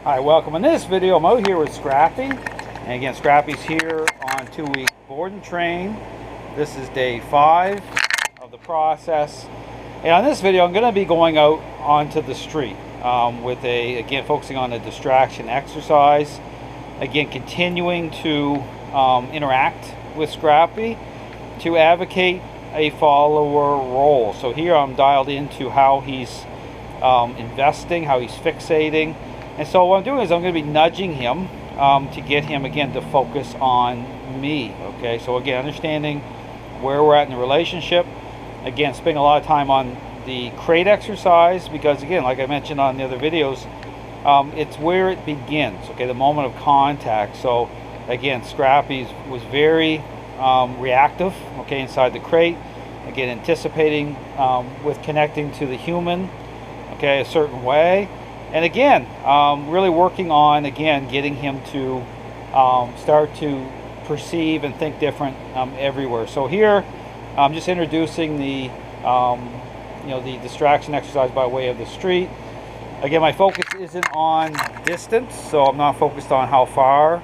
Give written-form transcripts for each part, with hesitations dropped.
Hi, welcome. In this video, I'm out here with Scrappy. And again, Scrappy's here on 2-week board and train. This is day 5 of the process. And on this video, I'm going to be going out onto the street again, focusing on a distraction exercise. Again, continuing to interact with Scrappy to advocate a follower role. So here I'm dialed into how he's investing, how he's fixating. And so what I'm doing is I'm going to be nudging him to get him, again, to focus on me. Okay, so again, understanding where we're at in the relationship. Again, spending a lot of time on the crate exercise because, again, like I mentioned on the other videos, it's where it begins, okay, the moment of contact. So again, Scrappy was very reactive, okay, inside the crate. Again, anticipating with connecting to the human, okay, a certain way. And again, really working on, again, getting him to start to perceive and think different everywhere. So here, I'm just introducing the the distraction exercise by way of the street. Again, my focus isn't on distance, so I'm not focused on how far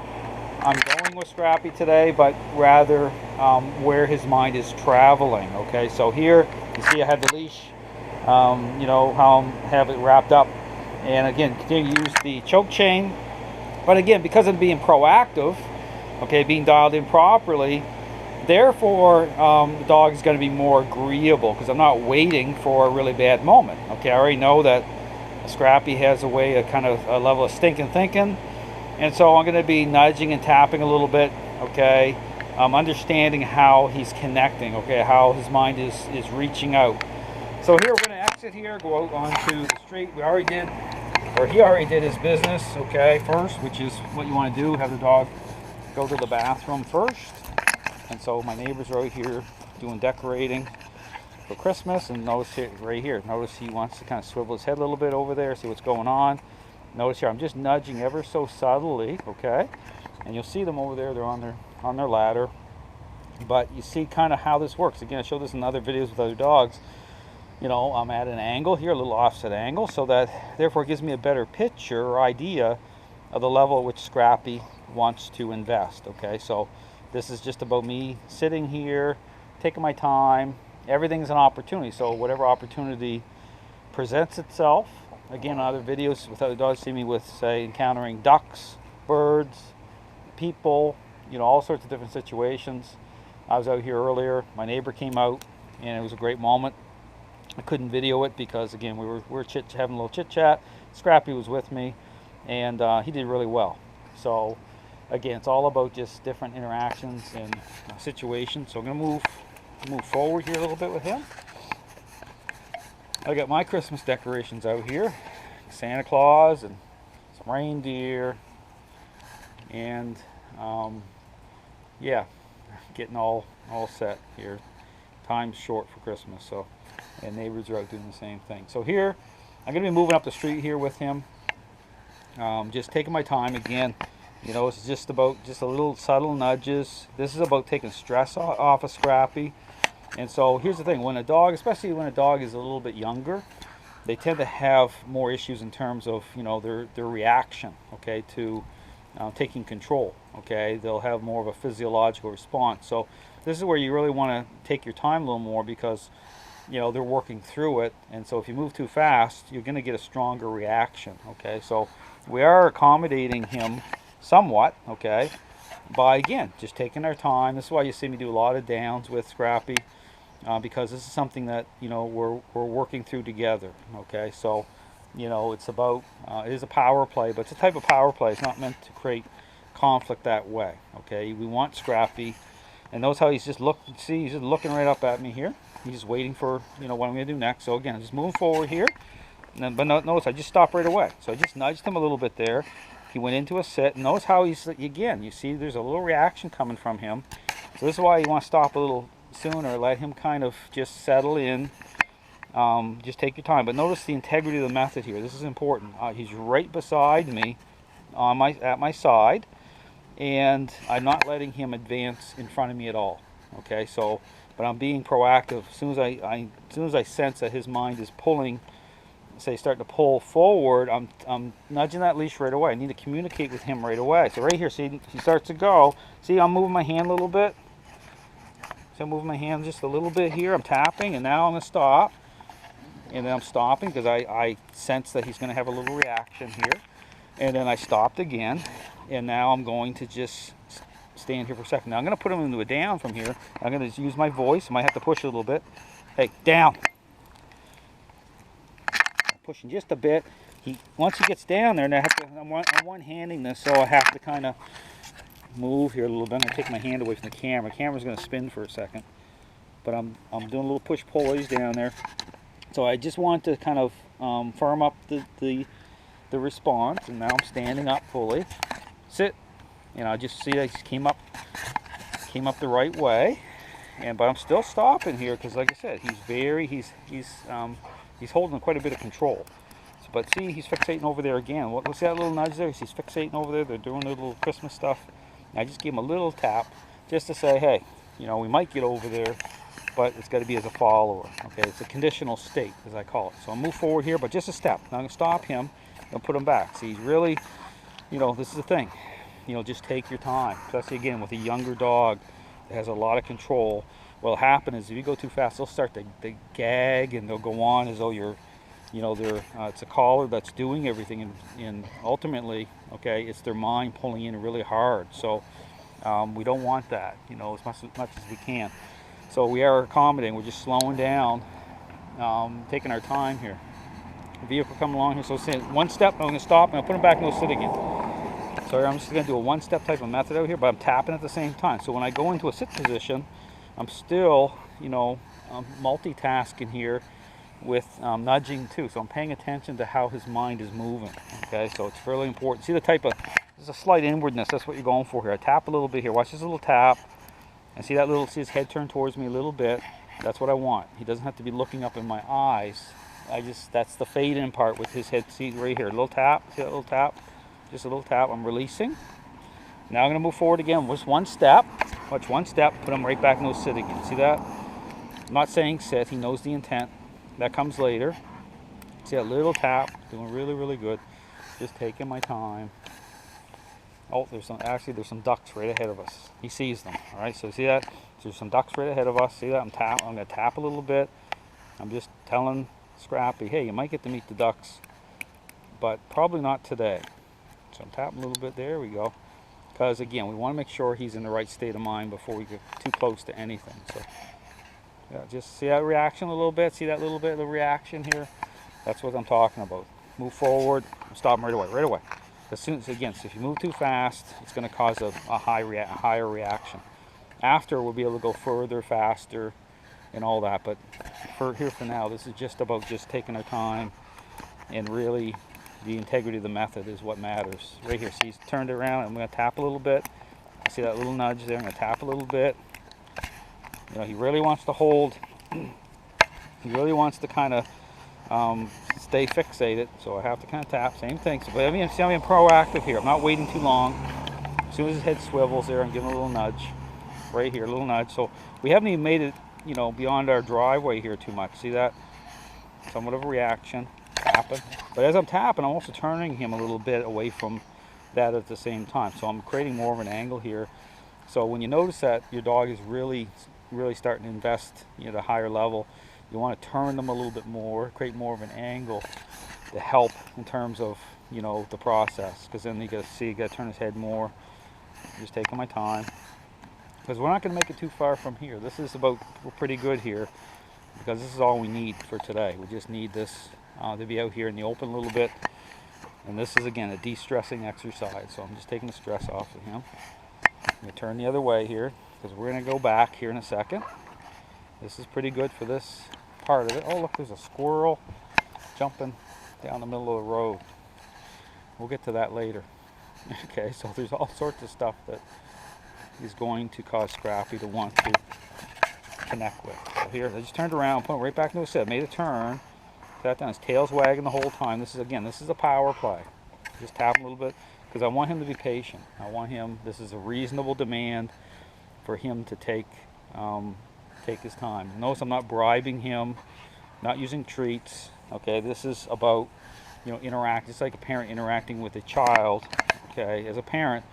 I'm going with Scrappy today, but rather where his mind is traveling. Okay, so here you see I have the leash, how I have it wrapped up. And again, continue to use the choke chain. But again, because I'm being proactive, okay, being dialed in properly, therefore the dog is going to be more agreeable because I'm not waiting for a really bad moment. Okay, I already know that Scrappy has a way of kind of a level of stinking thinking. And so I'm going to be nudging and tapping a little bit, okay, understanding how he's connecting, okay, how his mind is reaching out. So here we're going to exit here, go out onto the street. He already did his business, okay, first, which is what you want to do, have the dog go to the bathroom first. And so my neighbors are out here doing decorating for Christmas, and notice it right here. Notice he wants to kind of swivel his head a little bit over there, see what's going on. Notice here I'm just nudging ever so subtly, okay, and you'll see them over there. They're on their ladder, but you see kind of how this works. Again, I showed this in other videos with other dogs. I'm at an angle here, a little offset angle, so that therefore it gives me a better picture or idea of the level at which Scrappy wants to invest. Okay, so this is just about me sitting here, taking my time. Everything's an opportunity, so whatever opportunity presents itself. Again, other videos with other dogs, see me with, say, encountering ducks, birds, people, all sorts of different situations. I was out here earlier. My neighbor came out, and it was a great moment. I couldn't video it because, again, we were having a little chit chat. Scrappy was with me, and he did really well. So, again, it's all about just different interactions and situations. So I'm gonna move forward here a little bit with him. I got my Christmas decorations out here, Santa Claus and some reindeer, and yeah, getting all set here. Time's short for Christmas, so, and neighbors are out doing the same thing. So here, I'm gonna be moving up the street here with him, just taking my time. Again, it's just about a little subtle nudges. This is about taking stress off of Scrappy. And so here's the thing, when a dog, especially when a dog is a little bit younger, they tend to have more issues in terms of, their reaction, okay, to taking control, okay. They'll have more of a physiological response. So this is where you really want to take your time a little more because, they're working through it. And so if you move too fast, you're going to get a stronger reaction, okay. So we are accommodating him somewhat, okay, by, again, just taking our time. This is why you see me do a lot of downs with Scrappy. Because this is something that we're working through together. Okay, so it's about it is a power play, but it's a type of power play. It's not meant to create conflict that way. Okay, we want Scrappy, and notice how he's just he's just looking right up at me here. He's just waiting for what I'm going to do next. So again, just moving forward here, but notice I just stopped right away. So I just nudged him a little bit there. He went into a sit. And notice how he's, again, you see there's a little reaction coming from him. So this is why you want to stop a little sooner, let him kind of just settle in. Just take your time, but notice the integrity of the method here. This is important. He's right beside me at my side, and I'm not letting him advance in front of me at all. Okay, so but I'm being proactive. As soon as I sense that his mind is pulling say start to pull forward, I'm nudging that leash right away. I need to communicate with him right away. So right here, see, he starts to go. See, I'm moving my hand a little bit. So I'm moving my hand just a little bit here. I'm tapping, and now I'm going to stop. And then I'm stopping because I sense that he's going to have a little reaction here. And then I stopped again. And now I'm going to just stand here for a second. Now I'm going to put him into a down from here. I'm going to use my voice. I might have to push a little bit. Hey, down. Pushing just a bit. Once he gets down there, and I'm one-handing this, so I have to kind of move here a little bit. I'm going to take my hand away from the camera. The camera's going to spin for a second, but I'm doing a little push-pull while he's down there. So I just want to kind of firm up the response, and now I'm standing up fully. Sit. I just see that he came up the right way, but I'm still stopping here because, like I said, he's holding quite a bit of control. But see, he's fixating over there again. What's that little nudge there? He's fixating over there. They're doing their little Christmas stuff. And I just gave him a little tap just to say, hey, we might get over there, but it's got to be as a follower. Okay, it's a conditional state, as I call it. So I'll move forward here, but just a step. Now I'm going to stop him and put him back. See, he's really, this is the thing. Just take your time. Especially, again, with a younger dog that has a lot of control. What'll happen is if you go too fast, they'll start to gag, and they'll go on as though you're, it's a collar that's doing everything, and ultimately, okay, it's their mind pulling in really hard. So we don't want that, as much as we can. So we are accommodating. We're just slowing down, taking our time here. The vehicle coming along here. So say one step, I'm going to stop, and I'll put him back and we'll sit again. So I'm just going to do a one-step type of method out here, but I'm tapping at the same time. So when I go into a sit position, I'm still, I'm multitasking here with nudging too. So I'm paying attention to how his mind is moving. Okay, so it's really important. See the type of, there's a slight inwardness. That's what you're going for here. I tap a little bit here. Watch this little tap. And see his head turn towards me a little bit. That's what I want. He doesn't have to be looking up in my eyes. That's the fade in part with his head. See right here, a little tap. See that little tap? Just a little tap. I'm releasing. Now I'm going to move forward again. Just one step. Watch, one step. Put him right back in those sit again. See that? I'm not saying sit. He knows the intent. That comes later. See that little tap? Doing really, really good. Just taking my time. Oh, there's some ducks right ahead of us. He sees them. All right. So see that? There's some ducks right ahead of us. See that? I'm going to tap a little bit. I'm just telling Scrappy, hey, you might get to meet the ducks, but probably not today. So I'm tapping a little bit. There we go. Because again, we want to make sure he's in the right state of mind before we get too close to anything. So yeah, just see that reaction a little bit. See that little bit of the reaction here? That's what I'm talking about. Move forward. Stop him right away. Right away. As soon as, again, so if you move too fast, it's going to cause a higher reaction. After, we'll be able to go further, faster, and all that. But for now, this is just about just taking our time, and really the integrity of the method is what matters. Right here, see, he's turned around. I'm going to tap a little bit. I see that little nudge there. I'm going to tap a little bit. He really wants to hold. He really wants to kind of stay fixated, so I have to kind of tap. Same thing. So, but I mean, see, I'm being proactive here. I'm not waiting too long. As soon as his head swivels there, I'm giving a little nudge. Right here, a little nudge. So we haven't even made it, beyond our driveway here too much. See that? Somewhat of a reaction. Tapping. But as I'm tapping, I'm also turning him a little bit away from that at the same time. So I'm creating more of an angle here. So when you notice that your dog is really starting to invest at a higher level, you want to turn them a little bit more, create more of an angle to help in terms of the process. Because then you got to turn his head more. I'm just taking my time, because we're not going to make it too far from here. We're pretty good here, because this is all we need for today. We just need this to be out here in the open a little bit. And this is, again, a de-stressing exercise. So I'm just taking the stress off of him. I'm going to turn the other way here, because we're going to go back here in a second. This is pretty good for this part of it. Oh, look, there's a squirrel jumping down the middle of the road. We'll get to that later. Okay, so there's all sorts of stuff that is going to cause Scrappy to want to connect with. So here, I just turned around, put him right back into his sit, made a turn, sat down, his tail's wagging the whole time. This is a power play. Just tap him a little bit, because I want him to be patient. This is a reasonable demand for him to take his time. Notice I'm not bribing him, not using treats. Okay, this is about, you know, interact. It's like a parent interacting with a child, okay, as a parent,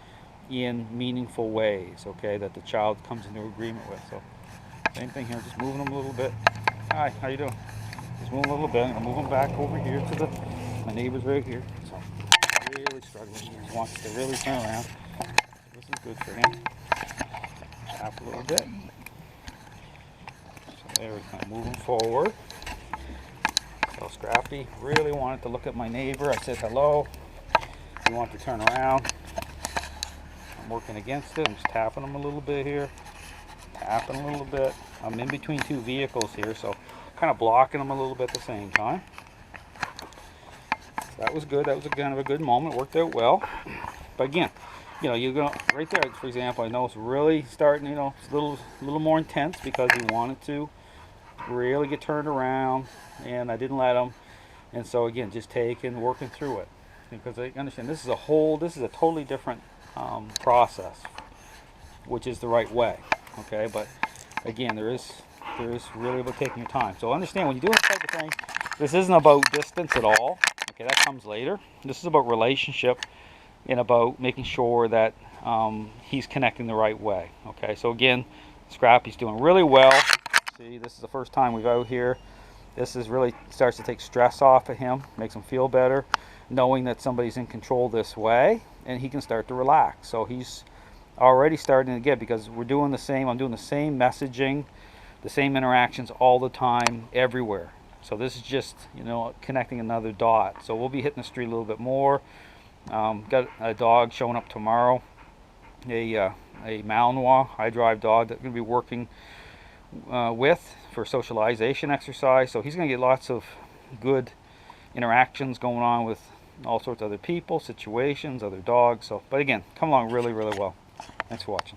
in meaningful ways, okay, that the child comes into agreement with. So same thing here, just moving them a little bit. Hi, how you doing? Just moving a little bit. I'm gonna move them back over here to the, my neighbor's right here. So really struggling. He wants to really turn around. This is good for him. Tap a little bit. So there we go, moving forward. So Scrappy really wanted to look at my neighbor. I said hello. He wanted to turn around. I'm working against it. I'm just tapping him a little bit here. Tapping a little bit. I'm in between two vehicles here, so kind of blocking him a little bit at the same time. So that was good. That was kind of a good moment. Worked out well. But again, you know, you're going right there, for example, I know it's really starting, you know, it's a little more intense because he wanted to really get turned around, and I didn't let him. And so again, just working through it, because I understand this is a totally different process, which is the right way. Okay, but again, there is really about taking your time. So understand, when you do this type of thing, this isn't about distance at all. Okay, that comes later. This is about relationship and about making sure that he's connecting the right way. Okay, so again, Scrappy's doing really well. See, this is the first time we've out here. This is really starts to take stress off of him, makes him feel better, knowing that somebody's in control this way, and he can start to relax. So he's already starting to get, because we're doing the same, I'm doing the same messaging, the same interactions all the time, everywhere. So this is just, you know, connecting another dot. So we'll be hitting the street a little bit more. Got a dog showing up tomorrow, a Malinois high drive dog that I'm going to be working with for socialization exercise. So he's going to get lots of good interactions going on with all sorts of other people, situations, other dogs. So, but again, come along really, really well. Thanks for watching.